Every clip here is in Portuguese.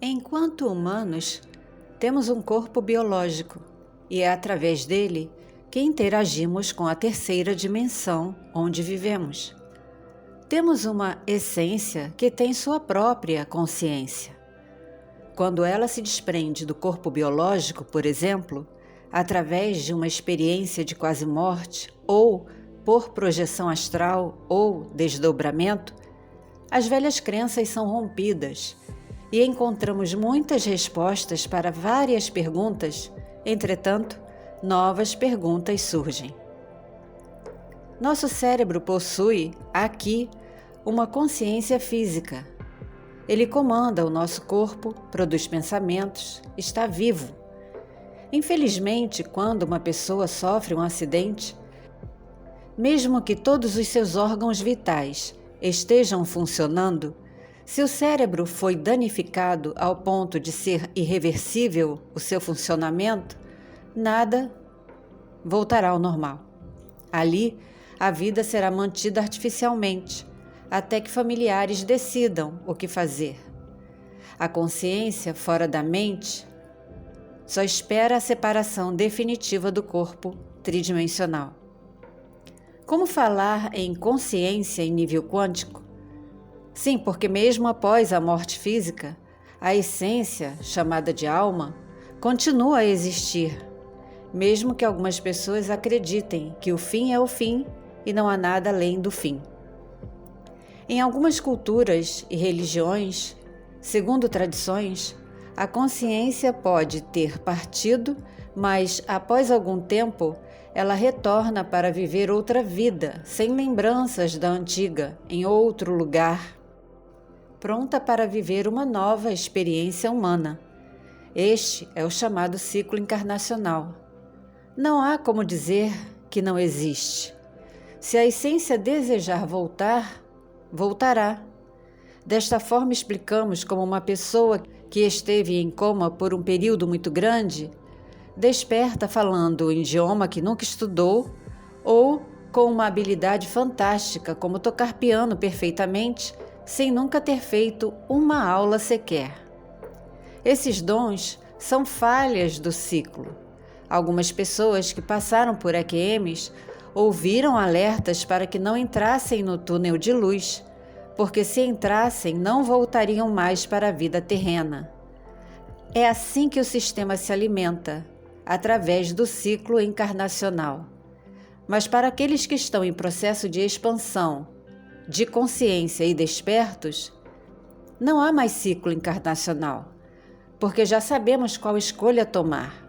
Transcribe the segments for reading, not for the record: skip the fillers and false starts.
Enquanto humanos, temos um corpo biológico e é através dele que interagimos com a terceira dimensão onde vivemos. Temos uma essência que tem sua própria consciência. Quando ela se desprende do corpo biológico, por exemplo, através de uma experiência de quase morte ou por projeção astral ou desdobramento, as velhas crenças são rompidas e encontramos muitas respostas para várias perguntas. Entretanto, novas perguntas surgem. Nosso cérebro possui, aqui, uma consciência física. Ele comanda o nosso corpo, produz pensamentos, está vivo. Infelizmente, quando uma pessoa sofre um acidente, mesmo que todos os seus órgãos vitais estejam funcionando, se o cérebro foi danificado ao ponto de ser irreversível o seu funcionamento, nada voltará ao normal. Ali, a vida será mantida artificialmente, até que familiares decidam o que fazer. A consciência, fora da mente, só espera a separação definitiva do corpo tridimensional. Como falar em consciência em nível quântico? Sim, porque mesmo após a morte física, a essência, chamada de alma, continua a existir, mesmo que algumas pessoas acreditem que o fim é o fim e não há nada além do fim. Em algumas culturas e religiões, segundo tradições, a consciência pode ter partido, mas após algum tempo, ela retorna para viver outra vida, sem lembranças da antiga, em outro lugar, pronta para viver uma nova experiência humana. Este é o chamado ciclo encarnacional. Não há como dizer que não existe. Se a essência desejar voltar, voltará. Desta forma explicamos como uma pessoa que esteve em coma por um período muito grande desperta falando um idioma que nunca estudou ou com uma habilidade fantástica como tocar piano perfeitamente sem nunca ter feito uma aula sequer. Esses dons são falhas do ciclo. Algumas pessoas que passaram por EQMs ouviram alertas para que não entrassem no túnel de luz, porque se entrassem não voltariam mais para a vida terrena. É assim que o sistema se alimenta, através do ciclo encarnacional. Mas para aqueles que estão em processo de expansão, de consciência e despertos, não há mais ciclo encarnacional, porque já sabemos qual escolha tomar.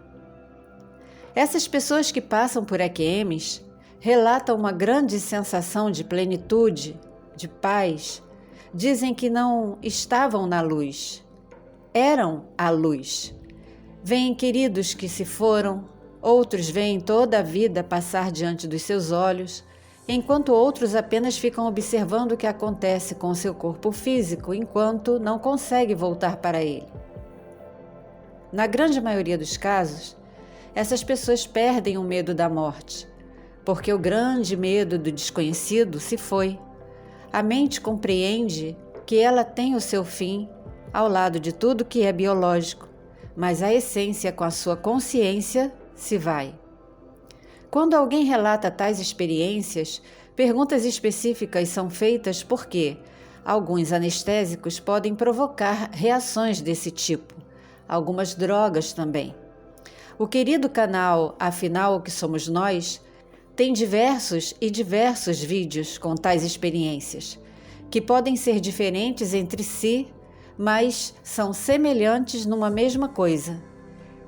Essas pessoas que passam por EQMs relatam uma grande sensação de plenitude, de paz. Dizem que não estavam na luz, eram a luz. Veem queridos que se foram, outros veem toda a vida passar diante dos seus olhos, enquanto outros apenas ficam observando o que acontece com seu corpo físico enquanto não consegue voltar para ele. Na grande maioria dos casos, essas pessoas perdem o medo da morte, porque o grande medo do desconhecido se foi. A mente compreende que ela tem o seu fim ao lado de tudo que é biológico, mas a essência com a sua consciência se vai. Quando alguém relata tais experiências, perguntas específicas são feitas porque alguns anestésicos podem provocar reações desse tipo, algumas drogas também. O querido canal Afinal o que Somos Nós tem diversos vídeos com tais experiências, que podem ser diferentes entre si, mas são semelhantes numa mesma coisa.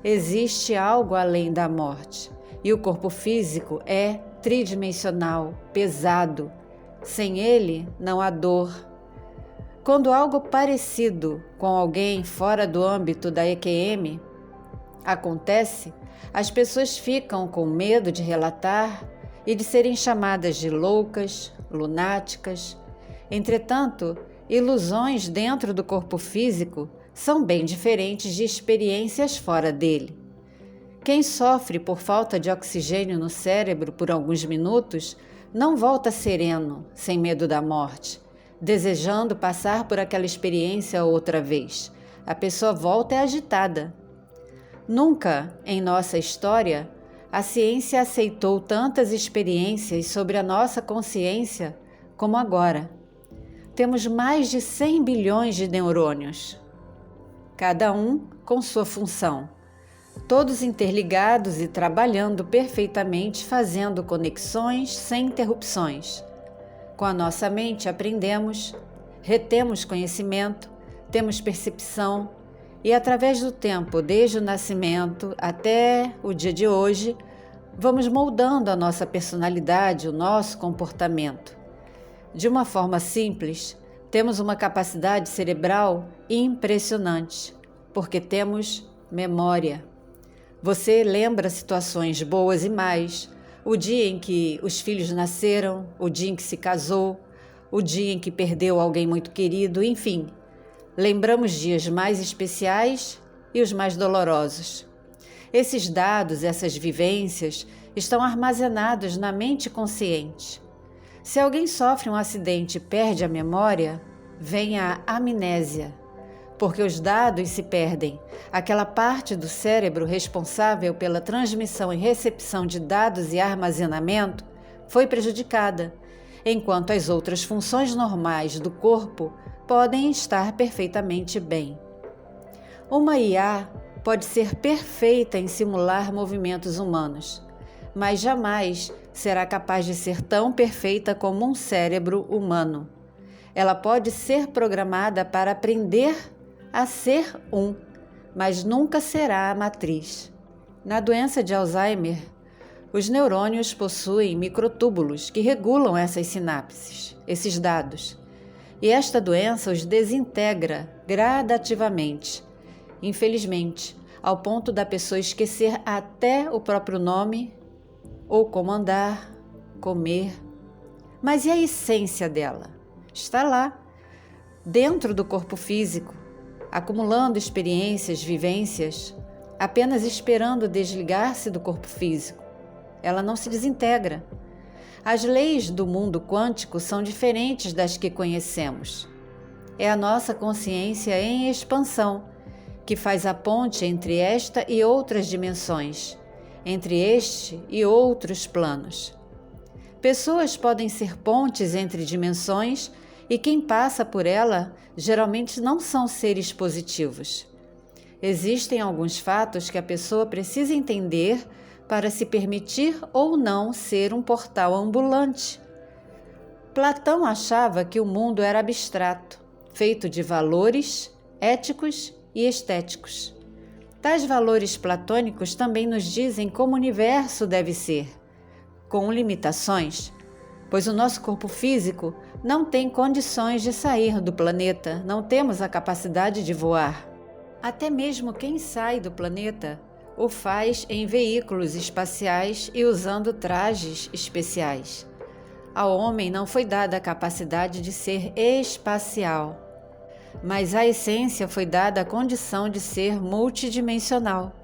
Existe algo além da morte, e o corpo físico é tridimensional, pesado. Sem ele, não há dor. Quando algo parecido com alguém fora do âmbito da EQM acontece, as pessoas ficam com medo de relatar e de serem chamadas de loucas, lunáticas. Entretanto, ilusões dentro do corpo físico são bem diferentes de experiências fora dele. Quem sofre por falta de oxigênio no cérebro por alguns minutos não volta sereno, sem medo da morte, desejando passar por aquela experiência outra vez, a pessoa volta agitada. Nunca, em nossa história, a ciência aceitou tantas experiências sobre a nossa consciência como agora. Temos mais de 100 bilhões de neurônios, cada um com sua função, todos interligados e trabalhando perfeitamente, fazendo conexões sem interrupções. Com a nossa mente aprendemos, retemos conhecimento, temos percepção e, através do tempo, desde o nascimento até o dia de hoje, vamos moldando a nossa personalidade, o nosso comportamento. De uma forma simples, temos uma capacidade cerebral impressionante, porque temos memória. Você lembra situações boas e más, o dia em que os filhos nasceram, o dia em que se casou, o dia em que perdeu alguém muito querido, enfim. Lembramos dias mais especiais e os mais dolorosos. Esses dados, essas vivências, estão armazenados na mente consciente. Se alguém sofre um acidente e perde a memória, vem a amnésia, porque os dados se perdem. Aquela parte do cérebro responsável pela transmissão e recepção de dados e armazenamento foi prejudicada, enquanto as outras funções normais do corpo podem estar perfeitamente bem. Uma IA pode ser perfeita em simular movimentos humanos, mas jamais será capaz de ser tão perfeita como um cérebro humano. Ela pode ser programada para aprender a ser mas nunca será a matriz. Na doença de Alzheimer, os neurônios possuem microtúbulos que regulam essas sinapses, esses dados, e esta doença os desintegra gradativamente, infelizmente, ao ponto da pessoa esquecer até o próprio nome ou como andar, comer. Mas e a essência dela? Está lá, dentro do corpo físico, acumulando experiências, vivências, apenas esperando desligar-se do corpo físico. Ela não se desintegra. As leis do mundo quântico são diferentes das que conhecemos. É a nossa consciência em expansão que faz a ponte entre esta e outras dimensões, entre este e outros planos. Pessoas podem ser pontes entre dimensões e quem passa por ela geralmente não são seres positivos. Existem alguns fatos que a pessoa precisa entender para se permitir ou não ser um portal ambulante. Platão achava que o mundo era abstrato, feito de valores éticos e estéticos. Tais valores platônicos também nos dizem como o universo deve ser, com limitações, pois o nosso corpo físico não tem condições de sair do planeta, não temos a capacidade de voar. Até mesmo quem sai do planeta o faz em veículos espaciais e usando trajes especiais. Ao homem não foi dada a capacidade de ser espacial, mas à essência foi dada a condição de ser multidimensional.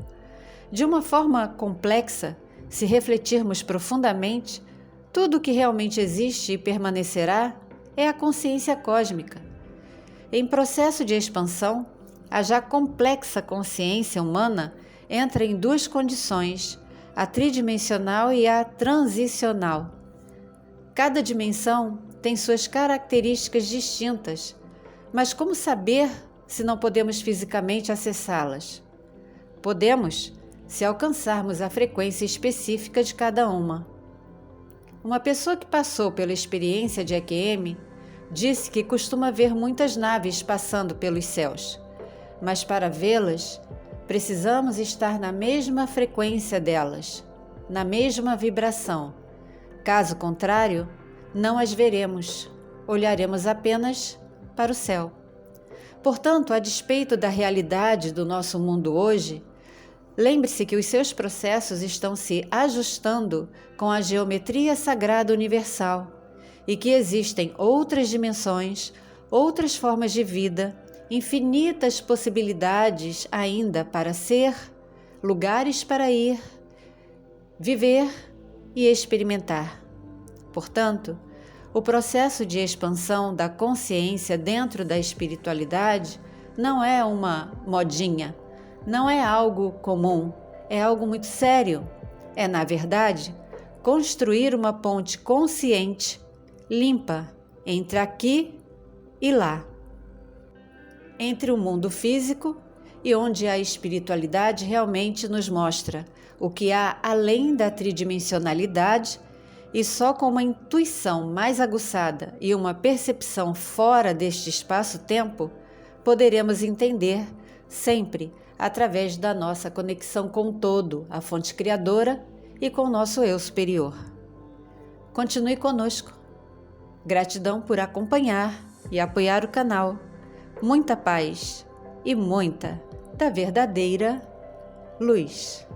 De uma forma complexa, se refletirmos profundamente, tudo o que realmente existe e permanecerá é a consciência cósmica. Em processo de expansão, a já complexa consciência humana entra em duas condições, a tridimensional e a transicional. Cada dimensão tem suas características distintas, mas como saber se não podemos fisicamente acessá-las? Podemos, se alcançarmos a frequência específica de cada uma. Uma pessoa que passou pela experiência de EQM disse que costuma ver muitas naves passando pelos céus, mas para vê-las, precisamos estar na mesma frequência delas, na mesma vibração. Caso contrário, não as veremos, olharemos apenas para o céu. Portanto, a despeito da realidade do nosso mundo hoje, lembre-se que os seus processos estão se ajustando com a geometria sagrada universal e que existem outras dimensões, outras formas de vida, infinitas possibilidades ainda para ser, lugares para ir, viver e experimentar. Portanto, o processo de expansão da consciência dentro da espiritualidade não é uma modinha, não é algo comum, é algo muito sério. É, na verdade, construir uma ponte consciente, limpa, entre aqui e lá, entre o mundo físico e onde a espiritualidade realmente nos mostra o que há além da tridimensionalidade, e só com uma intuição mais aguçada e uma percepção fora deste espaço-tempo poderemos entender sempre através da nossa conexão com o todo, a fonte criadora e com o nosso eu superior. Continue conosco. Gratidão por acompanhar e apoiar o canal. Muita paz e muita da verdadeira luz.